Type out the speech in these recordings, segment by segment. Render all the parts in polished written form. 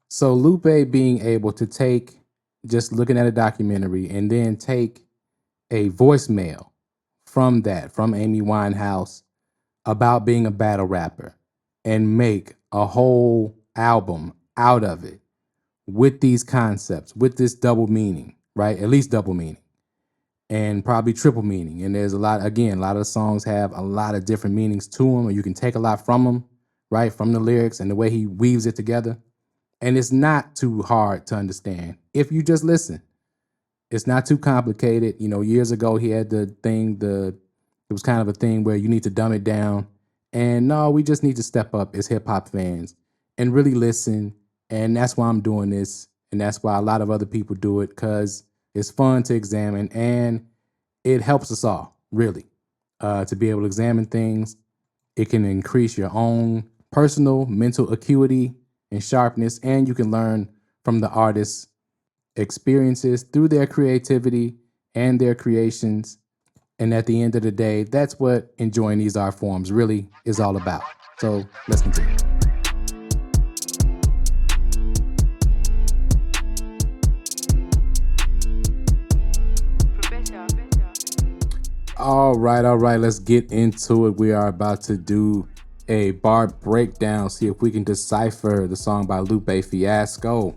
So Lupe being able to take, just looking at a documentary and then take a voicemail from that, from Amy Winehouse about being a battle rapper and make a whole album out of it with these concepts, with this double meaning, right? At least double meaning and probably triple meaning. And there's a lot, again, a lot of the songs have a lot of different meanings to them, or you can take a lot from them, right? From the lyrics and the way he weaves it together. And it's not too hard to understand if you just listen. It's not too complicated. You know, years ago he had the thing, it was kind of a thing where you need to dumb it down. And no, we just need to step up as hip hop fans and really listen. And that's why I'm doing this. And that's why a lot of other people do it, because it's fun to examine and it helps us all, really, to be able to examine things. It can increase your own personal mental acuity and sharpness, and you can learn from the artist's experiences through their creativity and their creations. And at the end of the day, that's what enjoying these art forms really is all about. So let's continue. All right, let's get into it. We are about to do a bar breakdown, see if we can decipher the song by Lupe Fiasco,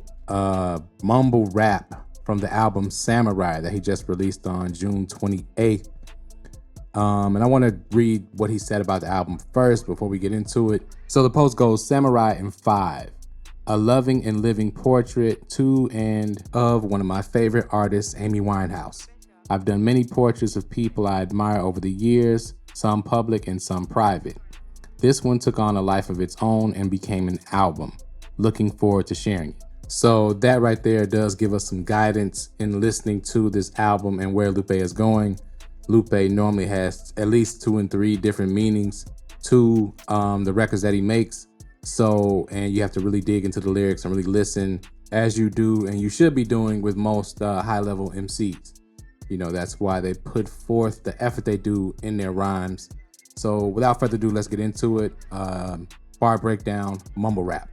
mumble rap from the album Samurai that he just released on June 28th. And I want to read what he said about the album first before we get into it. So the post goes, Samurai in 5, a loving and living portrait to and of one of my favorite artists, Amy Winehouse. I've done many portraits of people I admire over the years, some public and some private. This one took on a life of its own and became an album. Looking forward to sharing it. So that right there does give us some guidance in listening to this album and where Lupe is going. Lupe normally has at least 2 and 3 different meanings to the records that he makes. So, and you have to really dig into the lyrics and really listen, as you do and you should be doing with most high-level MCs. You know, that's why they put forth the effort they do in their rhymes. So without further ado, let's get into it. Bar breakdown, mumble rap.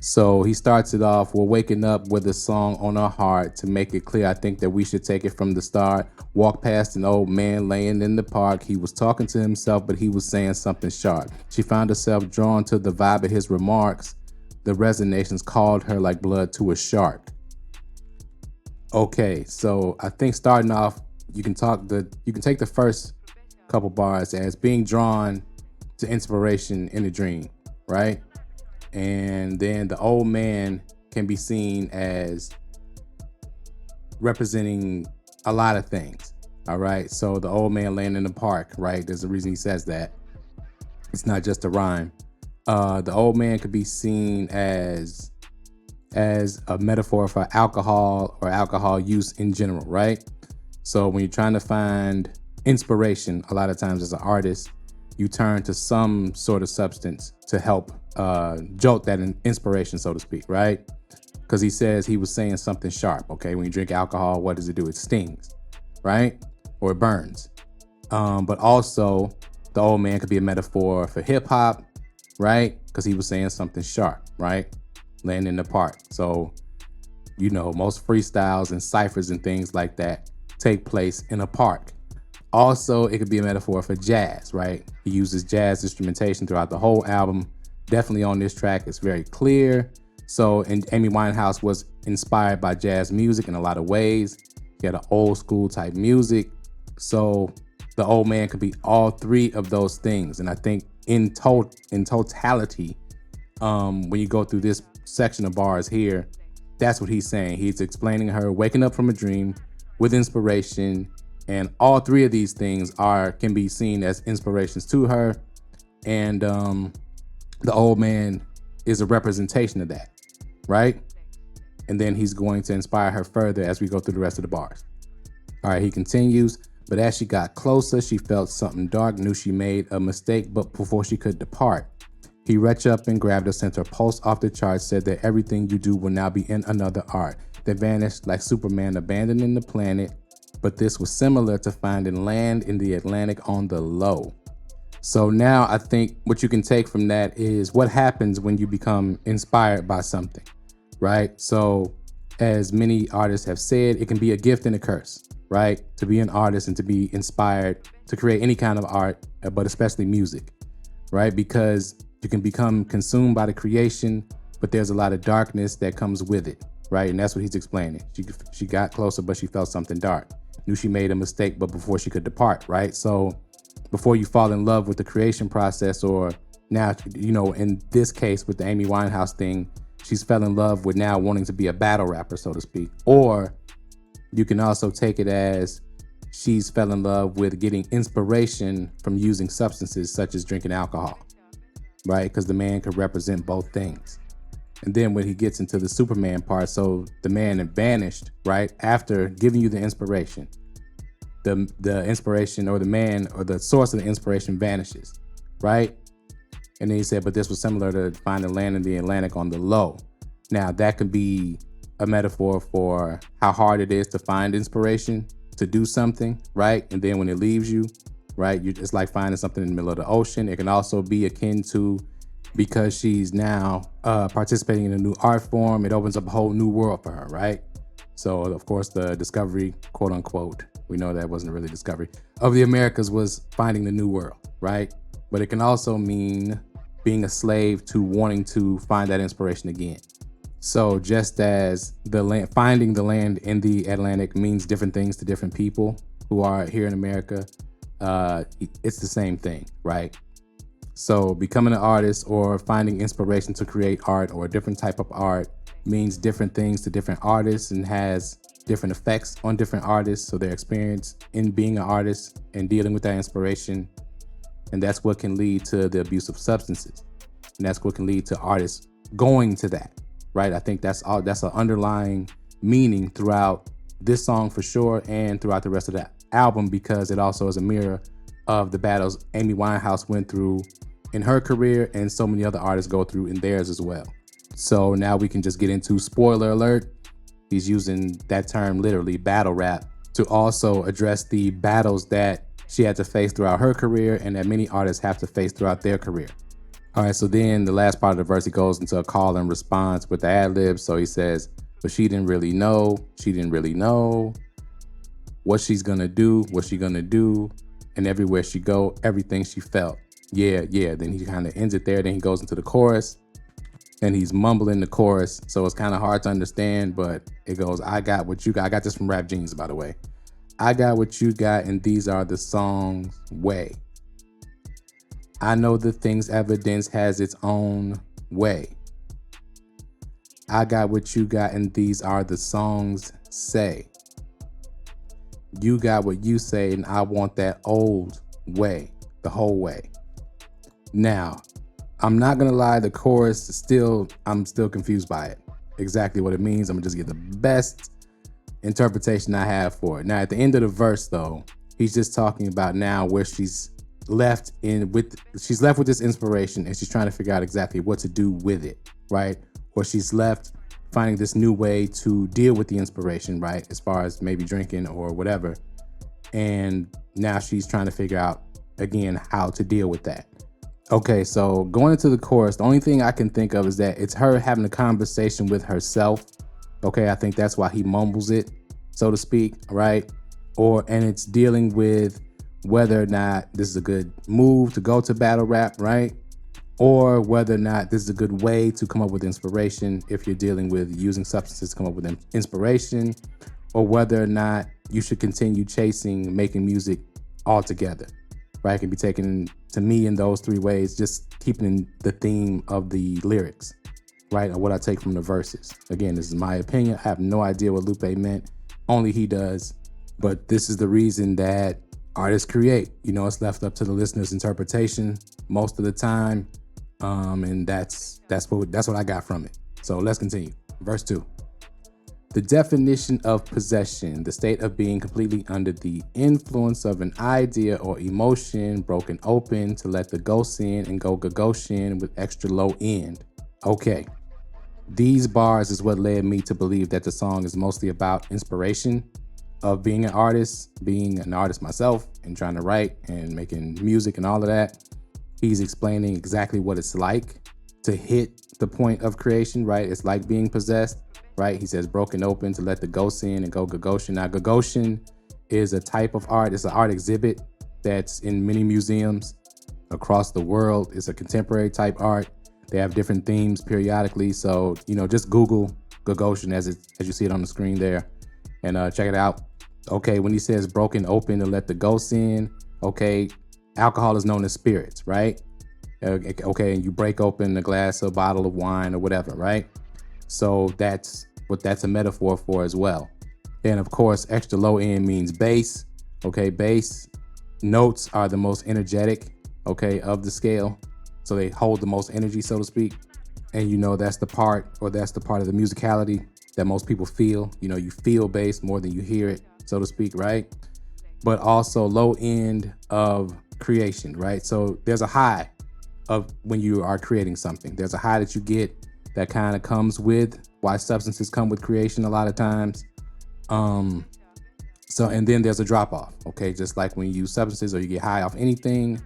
So he starts it off, we're waking up with a song on our heart. To make it clear, I think that we should take it from the start. Walk past an old man laying in the park. He was talking to himself, but he was saying something sharp. She found herself drawn to the vibe of his remarks. The resonations called her like blood to a shark. Okay, so I think starting off, you can take the first couple bars as being drawn to inspiration in a dream, right? And then the old man can be seen as representing a lot of things. All right. So the old man laying in the park, right? There's a reason he says that. It's not just a rhyme. The old man could be seen as a metaphor for alcohol or alcohol use in general, right? So when you're trying to find inspiration, a lot of times as an artist, you turn to some sort of substance to help jolt that inspiration, so to speak, right? Because he says he was saying something sharp, okay? When you drink alcohol, what does it do? It stings, right? Or it burns. But also, the old man could be a metaphor for hip hop, right? Because he was saying something sharp, right? Laying in the park. So, you know, most freestyles and ciphers and things like that take place in a park. Also, it could be a metaphor for jazz, right? He uses jazz instrumentation throughout the whole album. Definitely on this track, it's very clear. So, and Amy Winehouse was inspired by jazz music in a lot of ways. He had an old school type music. So the old man could be all 3 of those things. And I think in totality, when you go through this section of bars here, that's what he's saying. He's explaining her waking up from a dream with inspiration. And all 3 of these things can be seen as inspirations to her. And the old man is a representation of that, right? And then he's going to inspire her further as we go through the rest of the bars. All right, he continues. But as she got closer, she felt something dark, knew she made a mistake, but before she could depart, he reached up and grabbed her, sent her pulse off the charts, said that everything you do will now be in another art. They vanished like Superman abandoning the planet, but this was similar to finding land in the Atlantic on the low. So now I think what you can take from that is what happens when you become inspired by something, right? So as many artists have said, it can be a gift and a curse, right? To be an artist and to be inspired to create any kind of art, but especially music, right? Because you can become consumed by the creation, but there's a lot of darkness that comes with it, right? And that's what he's explaining. She got closer, but she felt something dark. Knew she made a mistake, but before she could depart, right? So before you fall in love with the creation process, or now, in this case with the Amy Winehouse thing, she's fell in love with now wanting to be a battle rapper, so to speak. Or you can also take it as she's fell in love with getting inspiration from using substances such as drinking alcohol, right? Because the man could represent both things. And then when he gets into the Superman part, so the man had vanished, right? After giving you the inspiration, the inspiration, or the man or the source of the inspiration vanishes, right? And then he said, but this was similar to finding land in the Atlantic on the low. Now that could be a metaphor for how hard it is to find inspiration to do something, right? And then when it leaves you, right, it's like finding something in the middle of the ocean. It can also be akin to, because she's now participating in a new art form, it opens up a whole new world for her, right? So of course the discovery, quote unquote, we know that wasn't really discovery, of the Americas was finding the new world, right? But it can also mean being a slave to wanting to find that inspiration again. So just as finding the land in the Atlantic means different things to different people who are here in America, it's the same thing, right? So becoming an artist or finding inspiration to create art or a different type of art means different things to different artists and has different effects on different artists. So their experience in being an artist and dealing with that inspiration, and that's what can lead to the abuse of substances. And that's what can lead to artists going to that, right? I think that's an underlying meaning throughout this song for sure, and throughout the rest of the album, because it also is a mirror of the battles Amy Winehouse went through in her career and so many other artists go through in theirs as well. So now we can just get into spoiler alert. He's using that term literally, battle rap, to also address the battles that she had to face throughout her career and that many artists have to face throughout their career. All right, so then the last part of the verse, he goes into a call and response with the ad-libs. So he says, but she didn't really know what she's gonna do, and everywhere she go, everything she felt. Yeah. Then he kind of ends it there. Then he goes into the chorus and he's mumbling the chorus. So it's kind of hard to understand, but it goes, I got what you got. I got this from Rap Genius, by the way. I got what you got, and these are the songs way. I know the things evidence has its own way. I got what you got, and these are the songs say. You got what you say, and I want that old way, the whole way. Now, I'm not gonna lie, the chorus I'm still confused by it. Exactly what it means. I'm gonna just get the best interpretation I have for it. Now, at the end of the verse, though, he's just talking about now where she's left with this inspiration, and she's trying to figure out exactly what to do with it, right? Or she's left finding this new way to deal with the inspiration, right? As far as maybe drinking or whatever. And now she's trying to figure out, again, how to deal with that. Okay, so going into the chorus, the only thing I can think of is that it's her having a conversation with herself. Okay, I think that's why he mumbles it, so to speak, right? And it's dealing with whether or not this is a good move to go to battle rap, right? Or whether or not this is a good way to come up with inspiration if you're dealing with using substances to come up with inspiration, or whether or not you should continue making music altogether, right? It can be taken to me in those three ways, just keeping in the theme of the lyrics, right? Or what I take from the verses. Again, this is my opinion. I have no idea what Lupe meant. Only he does. But this is the reason that artists create. It's left up to the listener's interpretation most of the time. And that's what I got from it. So let's continue. Verse 2. The definition of possession, the state of being completely under the influence of an idea or emotion, broken open to let the ghost in and go Gagosian with extra low end. Okay. These bars is what led me to believe that the song is mostly about inspiration of being an artist myself and trying to write and making music and all of that. He's explaining exactly what it's like to hit the point of creation, right? It's like being possessed, right? He says broken open to let the ghosts in and go Gagosian. Now, Gagosian is a type of art. It's an art exhibit that's in many museums across the world. It's a contemporary type art. They have different themes periodically. So, just Google Gagosian as you see it on the screen there and check it out. Okay, when he says broken open to let the ghosts in, okay, alcohol is known as spirits, right? Okay, and you break open a glass or bottle of wine or whatever, right? So that's what that's a metaphor for as well. And of course, extra low end means bass. Okay, bass notes are the most energetic, okay, of the scale. So they hold the most energy, so to speak. And that's the part of the musicality that most people feel. You feel bass more than you hear it, so to speak, right? But also low end of creation, right? So there's a high of when you are creating something. There's a high that you get that kind of comes with why substances come with creation a lot of times. And then there's a drop off, okay? Just like when you use substances or you get high off anything,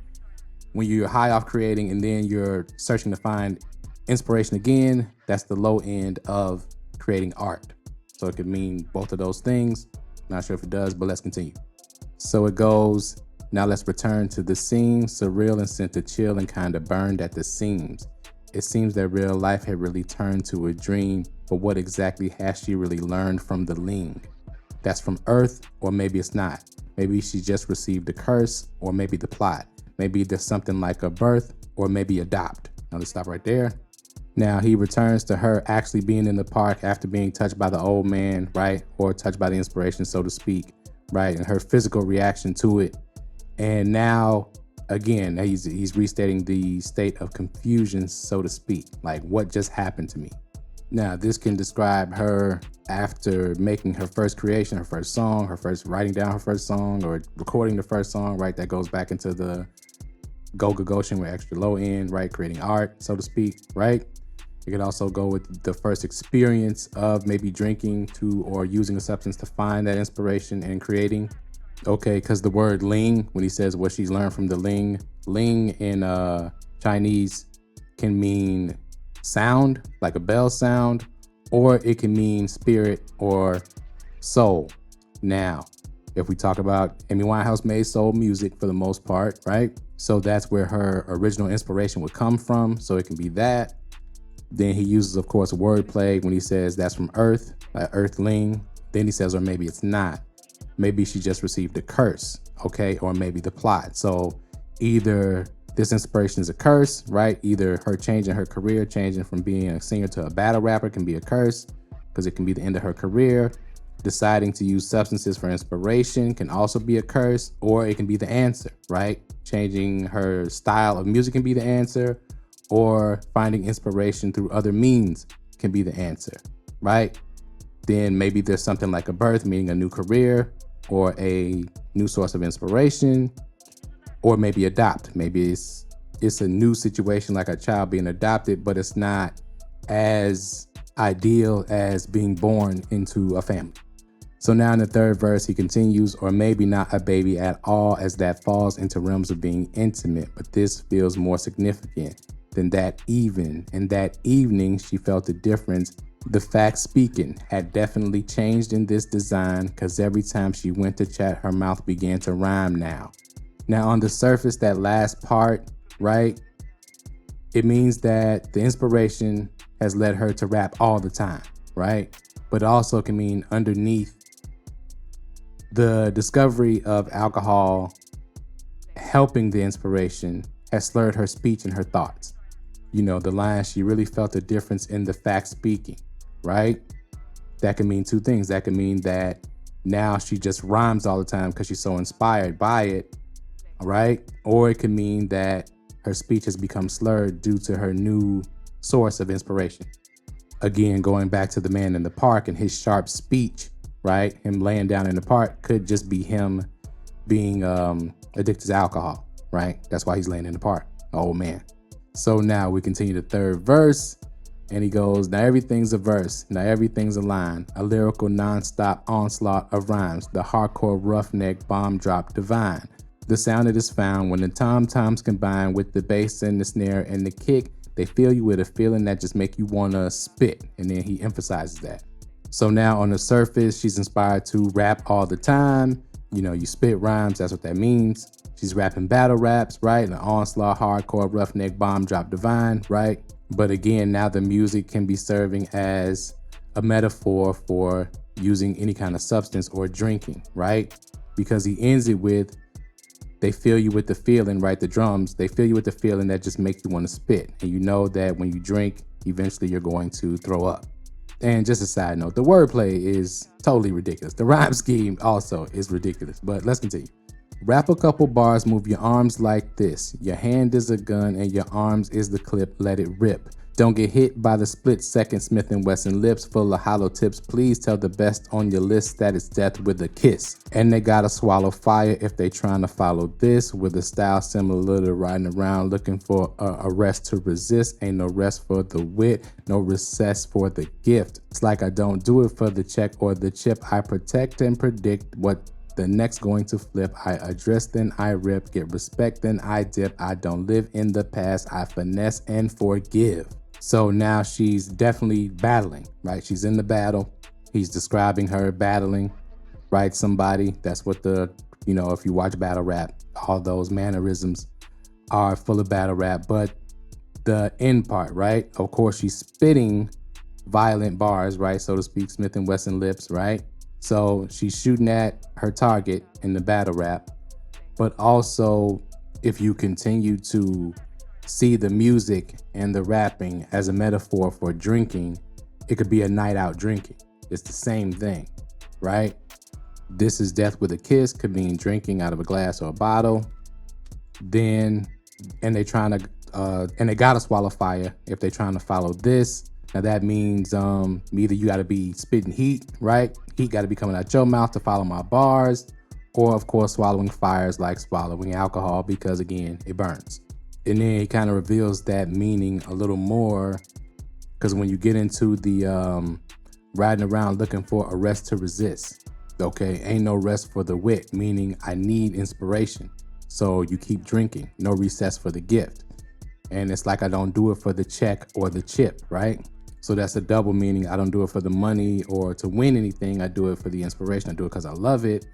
when you're high off creating and then you're searching to find inspiration again, that's the low end of creating art. So it could mean both of those things. Not sure if it does, but let's continue. So it goes, now let's return to the scene, surreal and sent to chill and kind of burned at the seams. It seems that real life had really turned to a dream, but what exactly has she really learned from the ling? That's from Earth, or maybe it's not. Maybe she just received a curse, or maybe the plot. Maybe there's something like a birth, or maybe adopt. Now let's stop right there. Now he returns to her actually being in the park after being touched by the old man, right? Or touched by the inspiration, so to speak, right? And her physical reaction to it. And now, again, he's restating the state of confusion, so to speak. Like, what just happened to me? Now, this can describe her after making her first creation, her first song, writing down her first song, or recording the first song, right? That goes back into the Go Gagosian with extra low end, right? Creating art, so to speak, right? It could also go with the first experience of maybe drinking to or using a substance to find that inspiration and creating. Okay, because the word ling, when he says what she's learned from the ling in Chinese can mean sound, like a bell sound, or it can mean spirit or soul. Now, if we talk about Amy Winehouse made soul music for the most part, right? So that's where her original inspiration would come from. So it can be that. Then he uses, of course, wordplay when he says that's from Earth, Earthling. Then he says, or maybe it's not. Maybe she just received a curse, okay? Or maybe the plot. So either this inspiration is a curse, right? Either her changing her career, changing from being a singer to a battle rapper can be a curse because it can be the end of her career. Deciding to use substances for inspiration can also be a curse, or it can be the answer, right? Changing her style of music can be the answer, or finding inspiration through other means can be the answer, right? Then maybe there's something like a birth, meaning a new career or a new source of inspiration, or maybe adopt. Maybe it's a new situation like a child being adopted, but it's not as ideal as being born into a family. So now in the third verse, he continues, or maybe not a baby at all, as that falls into realms of being intimate, but this feels more significant than that even. In that evening, she felt the difference. The fact speaking had definitely changed in this design, because every time she went to chat, her mouth began to rhyme now. Now on the surface, that last part, right? It means that the inspiration has led her to rap all the time, right? But it also can mean underneath the discovery of alcohol helping the inspiration has slurred her speech and her thoughts. The line, she really felt the difference in the fact speaking, right? That can mean two things. That can mean that now she just rhymes all the time because she's so inspired by it, right? Or it can mean that her speech has become slurred due to her new source of inspiration. Again, going back to the man in the park and his sharp speech, right? Him laying down in the park could just be him being addicted to alcohol, right? That's why he's laying in the park, old man. So now we continue the third verse, and he goes, now everything's a verse, now everything's a line, a lyrical non-stop onslaught of rhymes, the hardcore roughneck bomb drop divine. The sound that is found when the tom-toms combine with the bass and the snare and the kick They fill you with a feeling that just make you wanna spit. And then he emphasizes that. So now on the surface, she's inspired to rap all the time. You know, you spit rhymes, that's what that means. She's rapping battle raps, right? An onslaught, hardcore, roughneck, bomb drop divine, right? But again, now the music can be serving as a metaphor for using any kind of substance or drinking, right? Because he ends it with, they fill you with the feeling, right? The drums, they fill you with the feeling that just make you want to spit. And you know that when you drink, eventually you're going to throw up. And just a side note, the wordplay is totally ridiculous. The rhyme scheme also is ridiculous, but let's continue. Rap a couple bars, move your arms like this. Your hand is a gun and your arms is the clip, let it rip. Don't get hit by the split second Smith & Wesson lips full of hollow tips. Please tell the best on your list that it's death with a kiss. And they gotta swallow fire if they trying to follow this with a style similar to riding around looking for a rest to resist. Ain't no rest for the wit, no recess for the gift. It's like I don't do it for the check or the chip. I protect and predict what the next going to flip. I address, then I rip. Get respect, then I dip. I don't live in the past. I finesse and forgive. So now she's definitely battling, right? She's in the battle. He's describing her battling, right? Somebody. That's what the, you know, if you watch battle rap, all those mannerisms are full of battle rap. But the end part, right? Of course, she's spitting violent bars, right? So to speak, Smith & Wesson lips, right? So she's shooting at her target in the battle rap. But also, if you continue to see the music and the rapping as a metaphor for drinking, it could be a night out drinking. It's the same thing, right? This is death with a kiss, could mean drinking out of a glass or a bottle. Then, and they gotta swallow fire if they're trying to follow this. Now that means either you gotta be spitting heat, right? Heat gotta be coming out your mouth to follow my bars, or of course swallowing fires like swallowing alcohol, because again, it burns. And then he kind of reveals that meaning a little more, because when you get into the riding around looking for a rest to resist, okay, ain't no rest for the wit, meaning I need inspiration. So you keep drinking, no recess for the gift. And it's like I don't do it for the check or the chip, right? So that's a double meaning. I don't do it for the money or to win anything. I do it for the inspiration. I do it because I love it.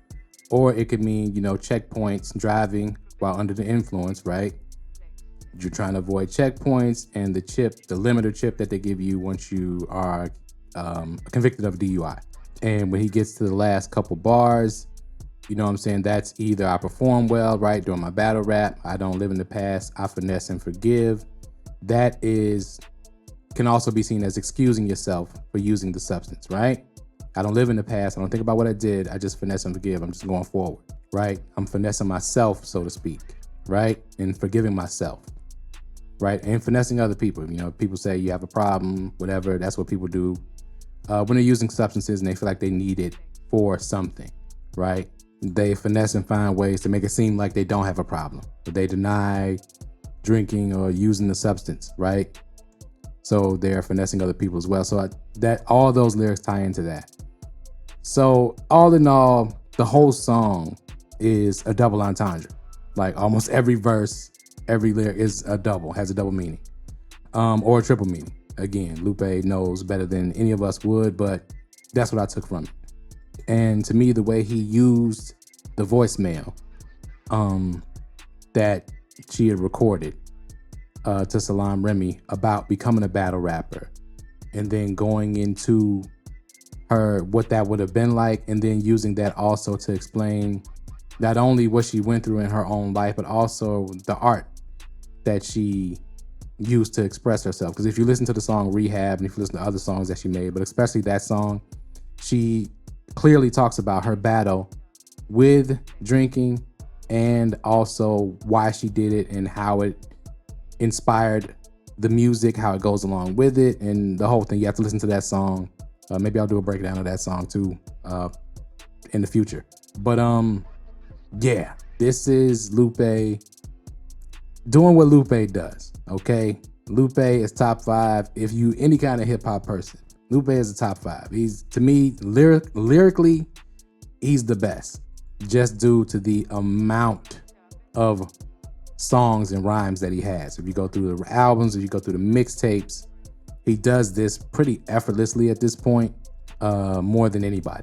Or it could mean, you know, checkpoints, driving while under the influence, right? You're trying to avoid checkpoints and the chip, the limiter chip that they give you once you are convicted of DUI. And when he gets to the last couple bars, you know what I'm saying? That's either I perform well, right, during my battle rap. I don't live in the past. I finesse and forgive. That can also be seen as excusing yourself for using the substance, right? I don't live in the past. I don't think about what I did. I just finesse and forgive. I'm just going forward, right? I'm finessing myself, so to speak, right? And forgiving myself, right? And finessing other people. You know, people say you have a problem, whatever. That's what people do when they're using substances and they feel like they need it for something, right? They finesse and find ways to make it seem like they don't have a problem, but they deny drinking or using the substance, right? So they're finessing other people as well. So that all those lyrics tie into that. So all in all, the whole song is a double entendre. Like almost every verse, every lyric is a double, has a double meaning, or a triple meaning. Again, Lupe knows better than any of us would, but that's what I took from it. And to me, the way he used the voicemail that she had recorded to Salam Remy about becoming a battle rapper and then going into what that would have been like, and then using that also to explain not only what she went through in her own life, but also the art that she used to express herself. Because if you listen to the song Rehab and if you listen to other songs that she made, but especially that song, she clearly talks about her battle with drinking and also why she did it and how it inspired the music, how it goes along with it, and the whole thing. You have to listen to that song. Maybe I'll do a breakdown of that song too in the future. But yeah, this is Lupe doing what Lupe does, okay? Lupe is top 5. If you any kind of hip hop person, Lupe is a top 5. He's, to me, lyrically, he's the best, just due to the amount of songs and rhymes that he has. If you go through the albums, if you go through the mixtapes, he does this pretty effortlessly at this point, more than anybody.